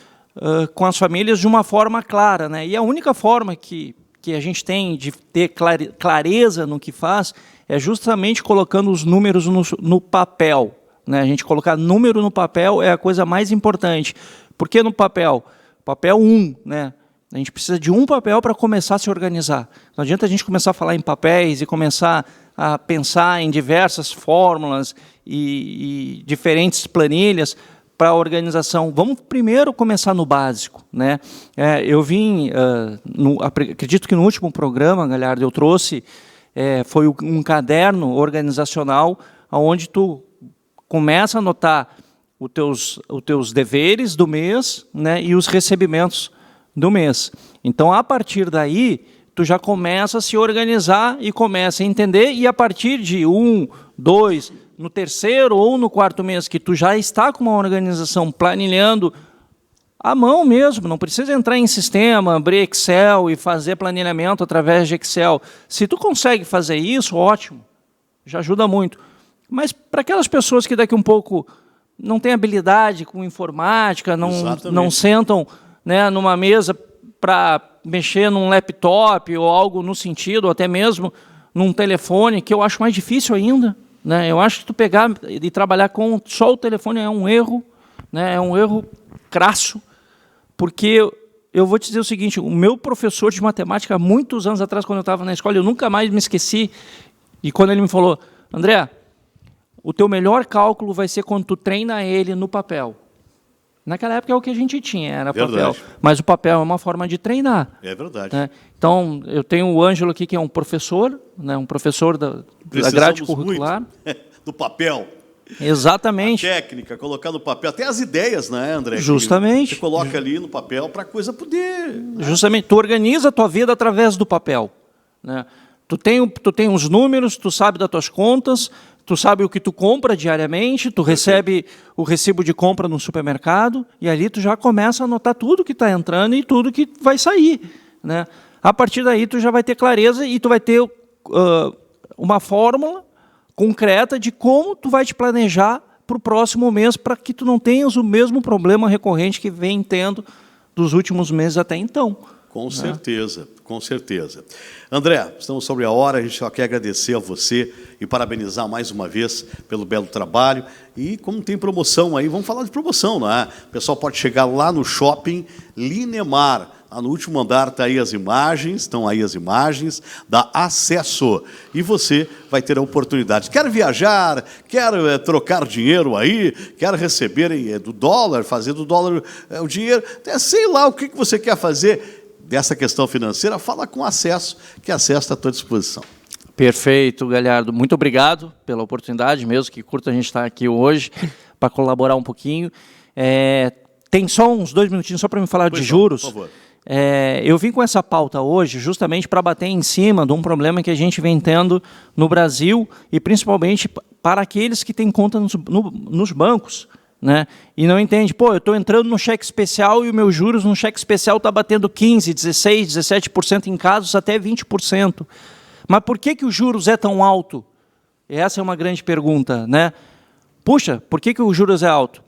com as famílias de uma forma clara, né? E a única forma que a gente tem de ter clareza no que faz é justamente colocando os números no papel, né? A gente colocar número no papel é a coisa mais importante. Por que no papel? Papel 1, né? A gente precisa de um papel para começar a se organizar. Não adianta a gente começar a falar em papéis e começar a pensar em diversas fórmulas e diferentes planilhas para a organização. Vamos primeiro começar no básico, né? Eu vim, acredito que no último programa, Galhardo, eu trouxe, foi um caderno organizacional onde tu começa a anotar os teus deveres do mês, né, e os recebimentos do mês. Então, a partir daí, tu já começa a se organizar e começa a entender, e a partir de 1, 2, no terceiro ou no quarto mês, que tu já está com uma organização planilhando à mão mesmo, não precisa entrar em sistema, abrir Excel e fazer planilhamento através de Excel. Se tu consegue fazer isso, ótimo, já ajuda muito. Mas para aquelas pessoas que daqui um pouco não têm habilidade com informática, não sentam, né, numa mesa para mexer num laptop ou algo no sentido, ou até mesmo num telefone, que eu acho mais difícil ainda, né? Eu acho que tu pegar e trabalhar com só o telefone é um erro, né? É um erro crasso, porque eu vou te dizer o seguinte, o meu professor de matemática, muitos anos atrás, quando eu estava na escola, eu nunca mais me esqueci, e quando ele me falou, André, o teu melhor cálculo vai ser quando tu treina ele no papel. Naquela época é o que a gente tinha, era papel. Mas o papel é uma forma de treinar. É verdade. Né? Então, eu tenho o Ângelo aqui, que é um professor, né, um professor da grade curricular. Do papel. Exatamente. A técnica, colocar no papel. Até as ideias, né, André? Justamente. Você coloca ali no papel para a coisa poder... Justamente. Tu organiza a tua vida através do papel. Né? Tu tem os números, tu sabe das tuas contas, tu sabe o que tu compra diariamente, tu recebe o recibo de compra no supermercado, e ali tu já começa a anotar tudo que está entrando e tudo que vai sair, né? A partir daí tu já vai ter clareza e tu vai ter uma fórmula concreta de como tu vai te planejar para o próximo mês, para que tu não tenhas o mesmo problema recorrente que vem tendo dos últimos meses até então. Com certeza, com certeza. André, estamos sobre a hora, a gente só quer agradecer a você e parabenizar mais uma vez pelo belo trabalho. E como tem promoção aí, vamos falar de promoção, não é? O pessoal pode chegar lá no Shopping Linemar. Lá no último andar tá aí as imagens, estão aí as imagens, dá acesso. E você vai ter a oportunidade. Quer viajar, quer trocar dinheiro aí, quer receber do dólar, fazer do dólar o dinheiro, até sei lá o que você quer fazer dessa questão financeira, fala com Acesso, que Acesso está à tua disposição. Perfeito, Galhardo. Muito obrigado pela oportunidade mesmo, que curto a gente estar aqui hoje para colaborar um pouquinho. Tem só uns 2 minutinhos só para me falar de juros. Por favor. Eu vim com essa pauta hoje justamente para bater em cima de um problema que a gente vem tendo no Brasil e principalmente para aqueles que têm conta nos bancos, né? E não entende, eu estou entrando no cheque especial e o meu juros no cheque especial está batendo 15%, 16%, 17%, em casos até 20%. Mas por que os juros é tão alto? Essa é uma grande pergunta, né? Puxa, por que o juros é alto?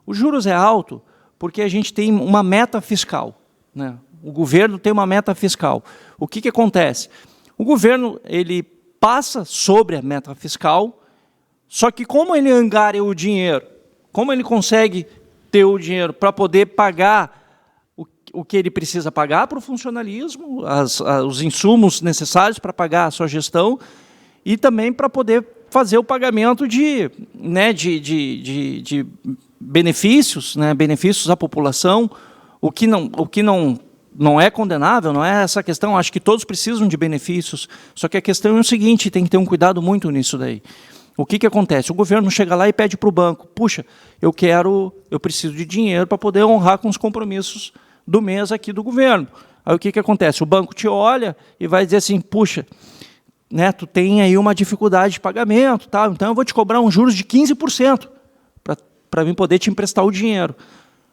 O juros é alto porque a gente tem uma meta fiscal, né? O governo tem uma meta fiscal. O que acontece? O governo ele passa sobre a meta fiscal, só que como ele angara o dinheiro, como ele consegue ter o dinheiro para poder pagar o que ele precisa pagar para o funcionalismo, os insumos necessários para pagar a sua gestão, e também para poder fazer o pagamento de benefícios, né, benefícios à população, o que não é condenável, não é essa questão, acho que todos precisam de benefícios, só que a questão é o seguinte, tem que ter um cuidado muito nisso daí. O que acontece? O governo chega lá e pede para o banco, puxa, eu preciso de dinheiro para poder honrar com os compromissos do mês aqui do governo. Aí o que acontece? O banco te olha e vai dizer assim, puxa, né, tu tem aí uma dificuldade de pagamento, tá? Então eu vou te cobrar um juros de 15% para mim poder te emprestar o dinheiro.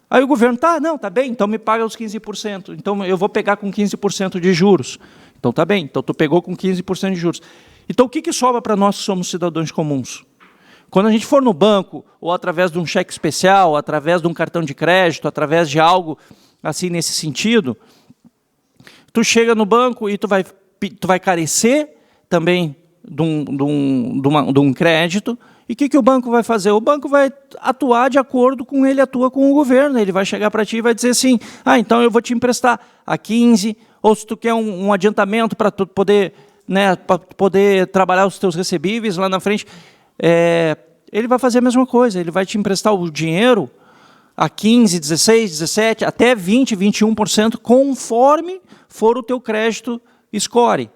Aí o governo, tá bem, então me paga os 15%. Então eu vou pegar com 15% de juros. Então tá bem, então tu pegou com 15% de juros. Então o que sobra para nós que somos cidadãos comuns? Quando a gente for no banco, ou através de um cheque especial, ou através de um cartão de crédito, através de algo assim nesse sentido, tu chega no banco e tu vai carecer também de um crédito. E o que o banco vai fazer? O banco vai atuar de acordo com ele atua com o governo. Ele vai chegar para ti e vai dizer assim, então eu vou te emprestar a 15, ou se tu quer um adiantamento para tu poder, né, poder trabalhar os teus recebíveis lá na frente, ele vai fazer a mesma coisa, ele vai te emprestar o dinheiro a 15, 16, 17, até 20, 21%, conforme for o teu crédito score.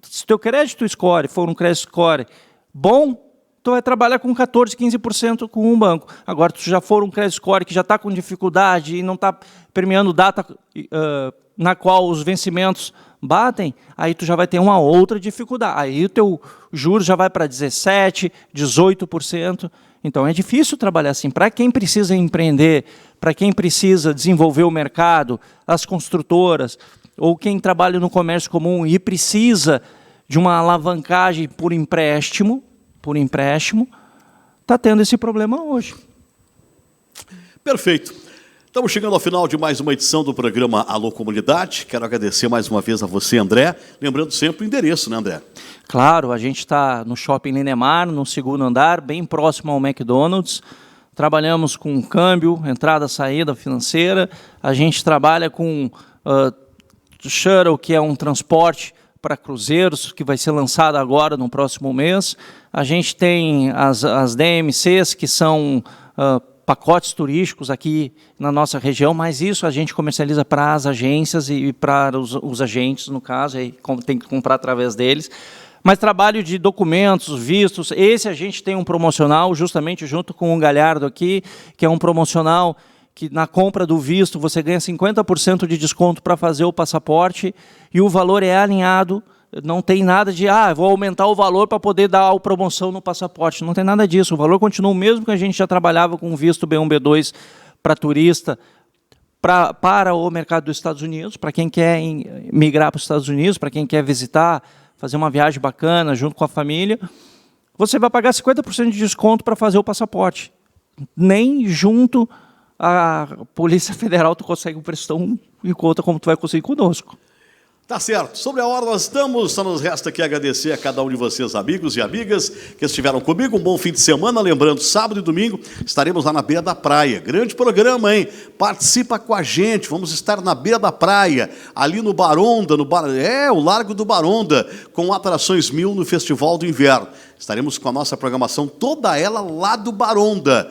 Se o teu crédito score for um crédito score bom, tu vai trabalhar com 14, 15% com um banco. Agora, se tu já for um crédito score que já está com dificuldade e não está premiando data na qual os vencimentos batem, aí tu já vai ter uma outra dificuldade. Aí o teu juros já vai para 17%, 18%. Então é difícil trabalhar assim. Para quem precisa empreender, para quem precisa desenvolver o mercado, as construtoras, ou quem trabalha no comércio comum e precisa de uma alavancagem por empréstimo, está tendo esse problema hoje. Perfeito. Estamos chegando ao final de mais uma edição do programa Alô Comunidade. Quero agradecer mais uma vez a você, André. Lembrando sempre o endereço, né, André? Claro, a gente está no Shopping Linemar, no 2º andar, bem próximo ao McDonald's. Trabalhamos com câmbio, entrada, saída financeira. A gente trabalha com shuttle, que é um transporte para cruzeiros, que vai ser lançado agora no próximo mês. A gente tem as DMCs, que são pacotes turísticos aqui na nossa região, mas isso a gente comercializa para as agências e para os agentes, no caso, aí tem que comprar através deles. Mas trabalho de documentos, vistos, esse a gente tem um promocional, justamente junto com o Galhardo aqui, que é um promocional que na compra do visto você ganha 50% de desconto para fazer o passaporte e o valor é alinhado, não tem nada de, vou aumentar o valor para poder dar a promoção no passaporte, não tem nada disso, o valor continua o mesmo que a gente já trabalhava com o visto B1, B2 para turista, para o mercado dos Estados Unidos, para quem quer migrar para os Estados Unidos, para quem quer visitar, fazer uma viagem bacana junto com a família, você vai pagar 50% de desconto para fazer o passaporte. Nem junto à Polícia Federal tu consegue um preço tão em conta como tu vai conseguir conosco. Tá certo. Sobre a hora nós estamos, só nos resta aqui agradecer a cada um de vocês, amigos e amigas, que estiveram comigo. Um bom fim de semana. Lembrando, sábado e domingo estaremos lá na beira da praia. Grande programa, hein? Participa com a gente. Vamos estar na beira da praia, ali no Baronda, o Largo do Baronda, com atrações 1000 no Festival do Inverno. Estaremos com a nossa programação, toda ela lá do Baronda.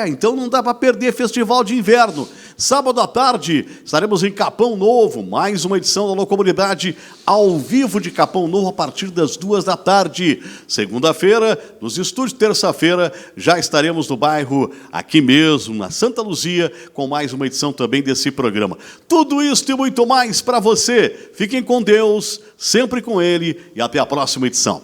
Então não dá para perder Festival de Inverno. Sábado à tarde, estaremos em Capão Novo, mais uma edição da Alô Comunidade, ao vivo de Capão Novo, a partir das 2 da tarde. Segunda-feira, nos estúdios, terça-feira, já estaremos no bairro, aqui mesmo, na Santa Luzia, com mais uma edição também desse programa. Tudo isso e muito mais para você. Fiquem com Deus, sempre com Ele, e até a próxima edição.